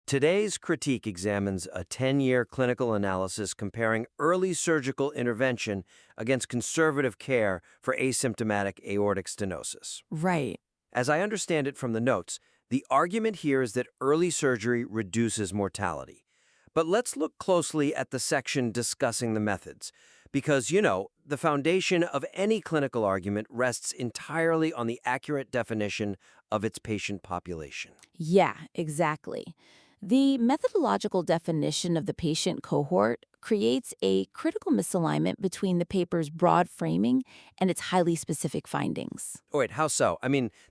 Today's critique examines a 10-year clinical analysis comparing early surgical intervention against conservative care for asymptomatic aortic stenosis. Right. As I understand it from the notes, the argument here is that early surgery reduces mortality. But let's look closely at the section discussing the methods, because, the foundation of any clinical argument rests entirely on the accurate definition of its patient population. Yeah, exactly. The methodological definition of the patient cohort creates a critical misalignment between the paper's broad framing and its highly specific findings. Oh, wait, how so?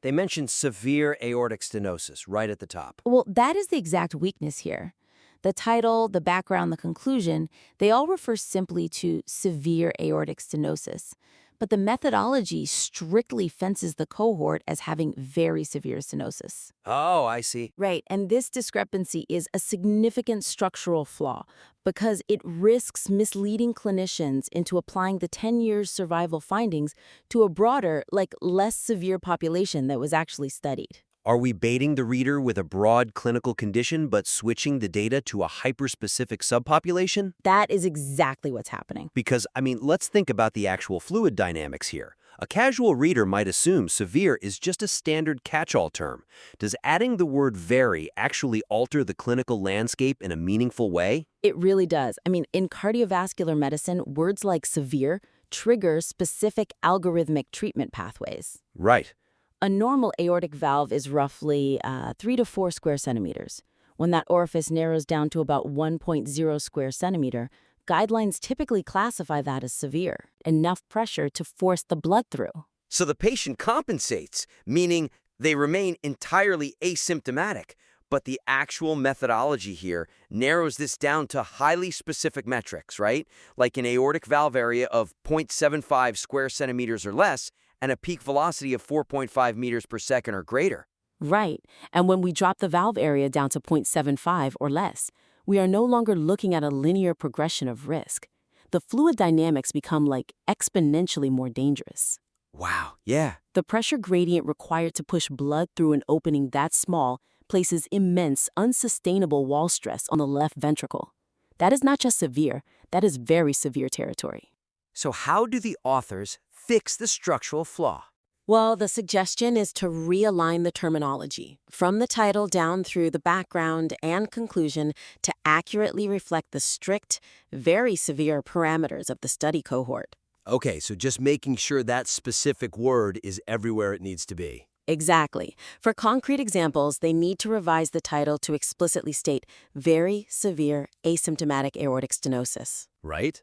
They mentioned severe aortic stenosis right at the top. Well, that is the exact weakness here. The title, the background, the conclusion, they all refer simply to severe aortic stenosis. But the methodology strictly fences the cohort as having very severe stenosis. Oh, I see. Right, and this discrepancy is a significant structural flaw because it risks misleading clinicians into applying the 10 years survival findings to a broader, less severe population that was actually studied. Are we baiting the reader with a broad clinical condition but switching the data to a hyperspecific subpopulation? That is exactly what's happening. Because, let's think about the actual fluid dynamics here. A casual reader might assume severe is just a standard catch-all term. Does adding the word very actually alter the clinical landscape in a meaningful way? It really does. In cardiovascular medicine, words like severe trigger specific algorithmic treatment pathways. Right. A normal aortic valve is roughly 3 to 4 square centimeters. When that orifice narrows down to about 1.0 square centimeter, guidelines typically classify that as severe, enough pressure to force the blood through. So the patient compensates, meaning they remain entirely asymptomatic, but the actual methodology here narrows this down to highly specific metrics, right? Like an aortic valve area of 0.75 square centimeters or less, and a peak velocity of 4.5 meters per second or greater. Right. And when we drop the valve area down to 0.75 or less, we are no longer looking at a linear progression of risk. The fluid dynamics become exponentially more dangerous. Wow, yeah. The pressure gradient required to push blood through an opening that small places immense, unsustainable wall stress on the left ventricle. That is not just severe, that is very severe territory. So how do the authors fix the structural flaw? Well, the suggestion is to realign the terminology from the title down through the background and conclusion to accurately reflect the strict, very severe parameters of the study cohort. Okay, so just making sure that specific word is everywhere it needs to be. Exactly. For concrete examples, they need to revise the title to explicitly state very severe asymptomatic aortic stenosis. Right?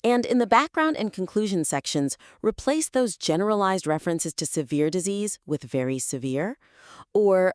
And in the background and conclusion sections, replace those generalized references to severe disease with very severe. Or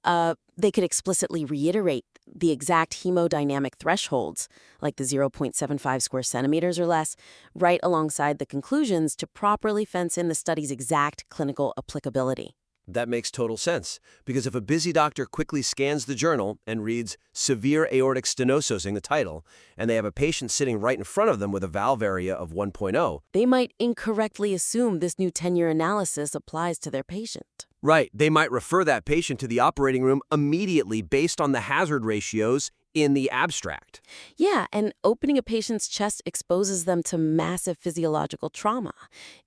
they could explicitly reiterate the exact hemodynamic thresholds, like the 0.75 square centimeters or less, right alongside the conclusions to properly fence in the study's exact clinical applicability. That makes total sense, because if a busy doctor quickly scans the journal and reads severe aortic stenosis in the title, and they have a patient sitting right in front of them with a valve area of 1.0, they might incorrectly assume this new 10-year analysis applies to their patient. Right, they might refer that patient to the operating room immediately based on the hazard ratios in the abstract. Yeah, and opening a patient's chest exposes them to massive physiological trauma.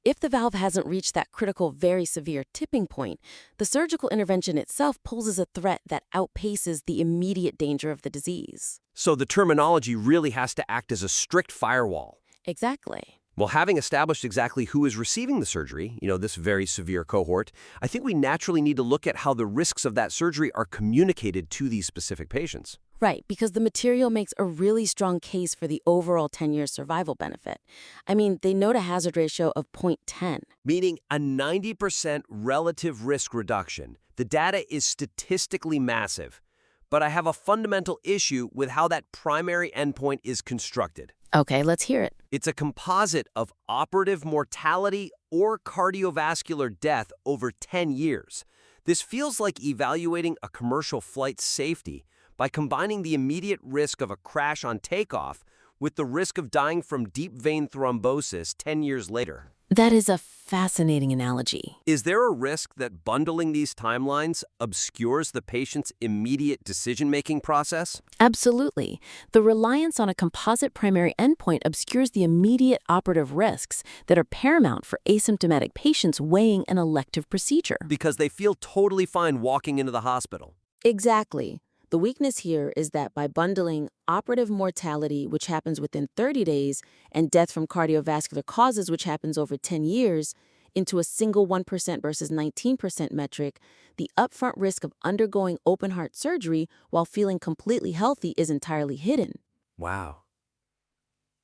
If the valve hasn't reached that critical, very severe tipping point, the surgical intervention itself poses a threat that outpaces the immediate danger of the disease. So the terminology really has to act as a strict firewall. Exactly. Well, having established exactly who is receiving the surgery, this very severe cohort, I think we naturally need to look at how the risks of that surgery are communicated to these specific patients. Right, because the material makes a really strong case for the overall 10-year survival benefit. They note a hazard ratio of 0.10. Meaning a 90% relative risk reduction. The data is statistically massive. But I have a fundamental issue with how that primary endpoint is constructed. Okay, let's hear it. It's a composite of operative mortality or cardiovascular death over 10 years. This feels like evaluating a commercial flight's safety by combining the immediate risk of a crash on takeoff with the risk of dying from deep vein thrombosis 10 years later. That is a fascinating analogy. Is there a risk that bundling these timelines obscures the patient's immediate decision-making process? Absolutely. The reliance on a composite primary endpoint obscures the immediate operative risks that are paramount for asymptomatic patients weighing an elective procedure. Because they feel totally fine walking into the hospital. Exactly. The weakness here is that by bundling operative mortality, which happens within 30 days, and death from cardiovascular causes, which happens over 10 years, into a single 1% versus 19% metric, the upfront risk of undergoing open-heart surgery while feeling completely healthy is entirely hidden. Wow.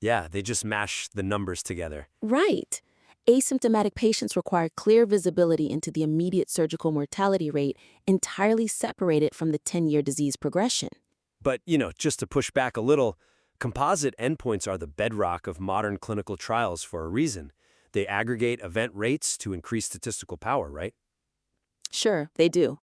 Yeah, they just mash the numbers together. Right. Asymptomatic patients require clear visibility into the immediate surgical mortality rate, entirely separated from the 10-year disease progression. But, just to push back a little, composite endpoints are the bedrock of modern clinical trials for a reason. They aggregate event rates to increase statistical power, right? Sure, they do.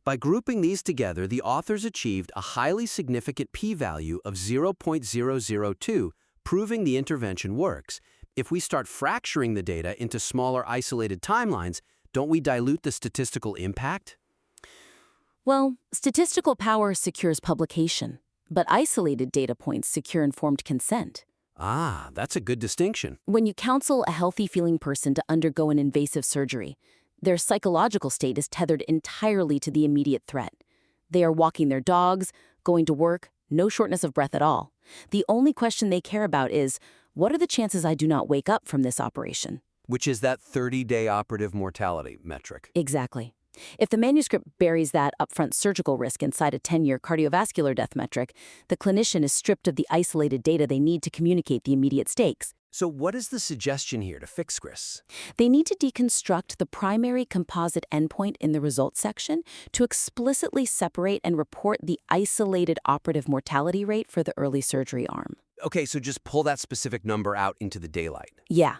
By grouping these together, the authors achieved a highly significant p-value of 0.002, proving the intervention works. If we start fracturing the data into smaller isolated timelines, don't we dilute the statistical impact? Well, statistical power secures publication, but isolated data points secure informed consent. Ah, that's a good distinction. When you counsel a healthy-feeling person to undergo an invasive surgery, their psychological state is tethered entirely to the immediate threat. They are walking their dogs, going to work, no shortness of breath at all. The only question they care about is, what are the chances I do not wake up from this operation? Which is that 30-day operative mortality metric. Exactly. If the manuscript buries that upfront surgical risk inside a 10-year cardiovascular death metric, the clinician is stripped of the isolated data they need to communicate the immediate stakes. So what is the suggestion here to fix this? They need to deconstruct the primary composite endpoint in the results section to explicitly separate and report the isolated operative mortality rate for the early surgery arm. Okay, so just pull that specific number out into the daylight. Yeah.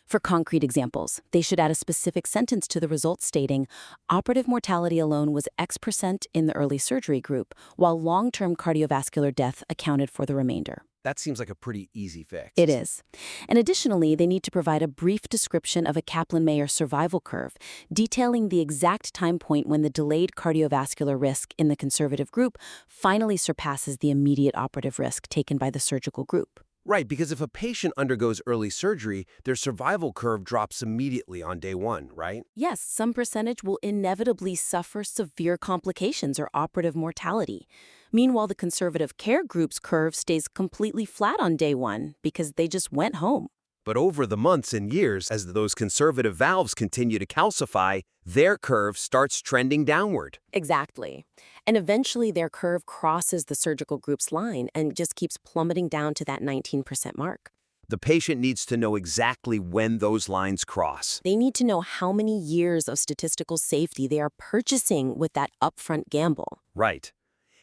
For concrete examples, they should add a specific sentence to the results stating, operative mortality alone was X% in the early surgery group, while long-term cardiovascular death accounted for the remainder. That seems like a pretty easy fix. It is. And additionally, they need to provide a brief description of a Kaplan-Meier survival curve, detailing the exact time point when the delayed cardiovascular risk in the conservative group finally surpasses the immediate operative risk taken by the surgical group. Right, because if a patient undergoes early surgery, their survival curve drops immediately on day one, right? Yes, some percentage will inevitably suffer severe complications or operative mortality. Meanwhile, the conservative care group's curve stays completely flat on day one because they just went home. But over the months and years, as those conservative valves continue to calcify, their curve starts trending downward. Exactly. And eventually their curve crosses the surgical group's line and just keeps plummeting down to that 19% mark. The patient needs to know exactly when those lines cross. They need to know how many years of statistical safety they are purchasing with that upfront gamble. Right.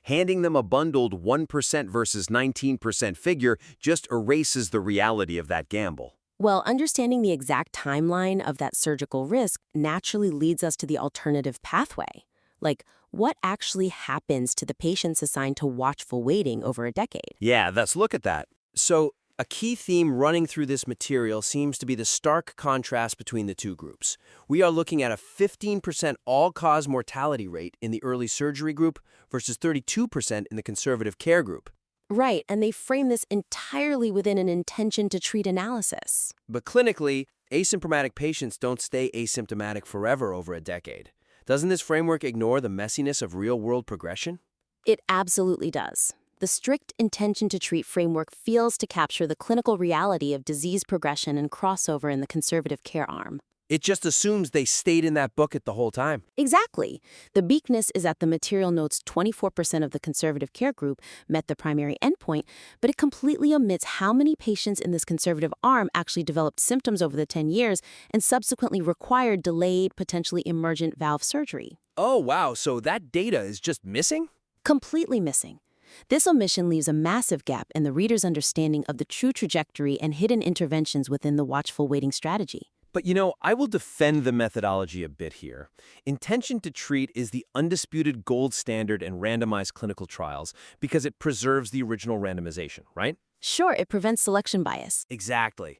Handing them a bundled 1% versus 19% figure just erases the reality of that gamble. Well, understanding the exact timeline of that surgical risk naturally leads us to the alternative pathway. Like, what actually happens to the patients assigned to watchful waiting over a decade? Yeah, let's look at that. So, a key theme running through this material seems to be the stark contrast between the two groups. We are looking at a 15% all-cause mortality rate in the early surgery group versus 32% in the conservative care group. Right, and they frame this entirely within an intention-to-treat analysis. But clinically, asymptomatic patients don't stay asymptomatic forever over a decade. Doesn't this framework ignore the messiness of real-world progression? It absolutely does. The strict intention-to-treat framework fails to capture the clinical reality of disease progression and crossover in the conservative care arm. It just assumes they stayed in that bucket the whole time. Exactly. The weakness is that the material notes 24% of the conservative care group met the primary endpoint, but it completely omits how many patients in this conservative arm actually developed symptoms over the 10 years and subsequently required delayed, potentially emergent valve surgery. Oh, wow, so that data is just missing? Completely missing. This omission leaves a massive gap in the reader's understanding of the true trajectory and hidden interventions within the watchful waiting strategy. But I will defend the methodology a bit here. Intention to treat is the undisputed gold standard in randomized clinical trials because it preserves the original randomization, right? Sure, it prevents selection bias. Exactly.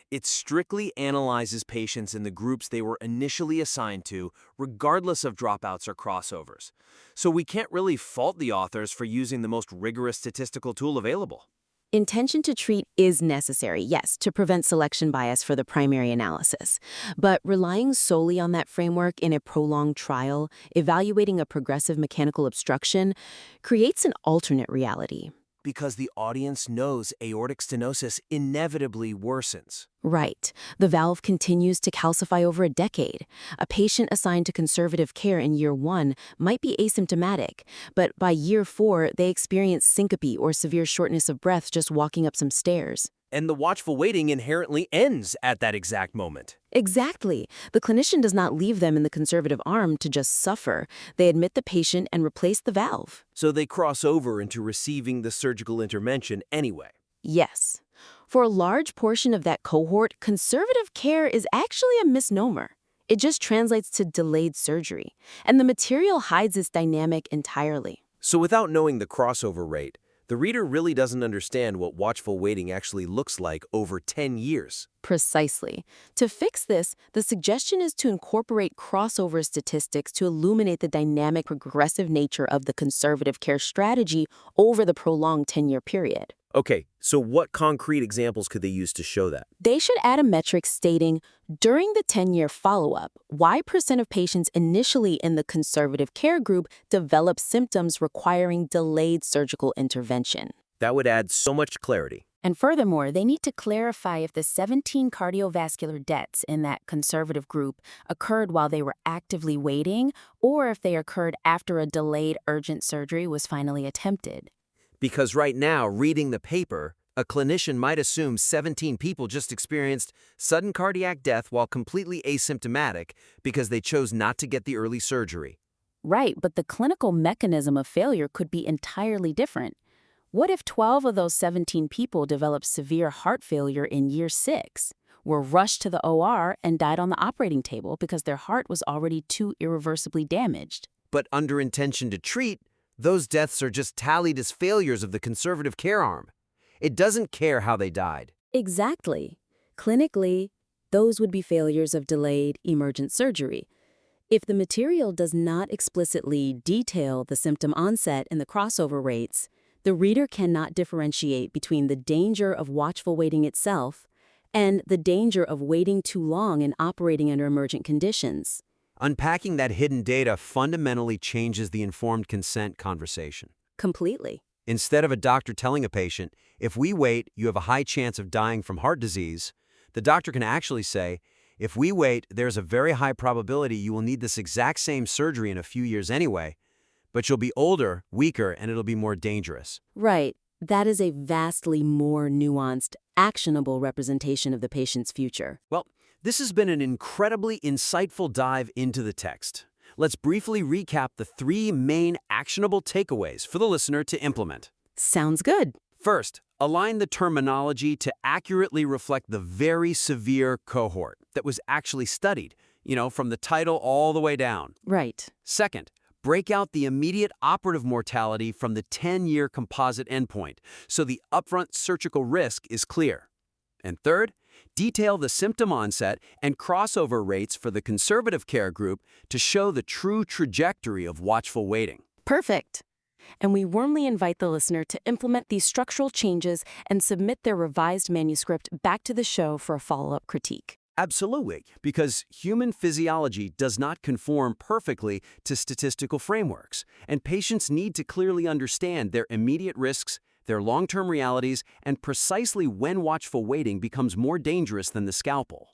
It strictly analyzes patients in the groups they were initially assigned to, regardless of dropouts or crossovers. So we can't really fault the authors for using the most rigorous statistical tool available. Intention to treat is necessary, yes, to prevent selection bias for the primary analysis. But relying solely on that framework in a prolonged trial, evaluating a progressive mechanical obstruction, creates an alternate reality. Because the audience knows aortic stenosis inevitably worsens. Right. The valve continues to calcify over a decade. A patient assigned to conservative care in year 1 might be asymptomatic, but by year 4, they experience syncope or severe shortness of breath just walking up some stairs. And the watchful waiting inherently ends at that exact moment. Exactly. The clinician does not leave them in the conservative arm to just suffer. They admit the patient and replace the valve. So they cross over into receiving the surgical intervention anyway. Yes. For a large portion of that cohort, conservative care is actually a misnomer. It just translates to delayed surgery, and the material hides this dynamic entirely. So without knowing the crossover rate, the reader really doesn't understand what watchful waiting actually looks like over 10 years. Precisely. To fix this, the suggestion is to incorporate crossover statistics to illuminate the dynamic, progressive nature of the conservative care strategy over the prolonged 10-year period. Okay, so what concrete examples could they use to show that? They should add a metric stating, during the 10-year follow-up, Y% of patients initially in the conservative care group develop symptoms requiring delayed surgical intervention. That would add so much clarity. And furthermore, they need to clarify if the 17 cardiovascular deaths in that conservative group occurred while they were actively waiting, or if they occurred after a delayed urgent surgery was finally attempted. Because right now, reading the paper, a clinician might assume 17 people just experienced sudden cardiac death while completely asymptomatic because they chose not to get the early surgery. Right, but the clinical mechanism of failure could be entirely different. What if 12 of those 17 people developed severe heart failure in year 6, were rushed to the OR, and died on the operating table because their heart was already too irreversibly damaged? But under intention to treat, those deaths are just tallied as failures of the conservative care arm. It doesn't care how they died. Exactly. Clinically, those would be failures of delayed emergent surgery. If the material does not explicitly detail the symptom onset and the crossover rates, the reader cannot differentiate between the danger of watchful waiting itself and the danger of waiting too long and operating under emergent conditions. Unpacking that hidden data fundamentally changes the informed consent conversation. Completely. Instead of a doctor telling a patient, if we wait, you have a high chance of dying from heart disease, the doctor can actually say, if we wait, there's a very high probability you will need this exact same surgery in a few years anyway, but you'll be older, weaker, and it'll be more dangerous. Right. That is a vastly more nuanced, actionable representation of the patient's future. Well, this has been an incredibly insightful dive into the text. Let's briefly recap the 3 main actionable takeaways for the listener to implement. Sounds good. First, align the terminology to accurately reflect the very severe cohort that was actually studied, from the title all the way down. Right. Second, break out the immediate operative mortality from the 10-year composite endpoint so the upfront surgical risk is clear. And third, detail the symptom onset and crossover rates for the conservative care group to show the true trajectory of watchful waiting. Perfect. And we warmly invite the listener to implement these structural changes and submit their revised manuscript back to the show for a follow-up critique. Absolutely, because human physiology does not conform perfectly to statistical frameworks, and patients need to clearly understand their immediate risks, their long-term realities, and precisely when watchful waiting becomes more dangerous than the scalpel.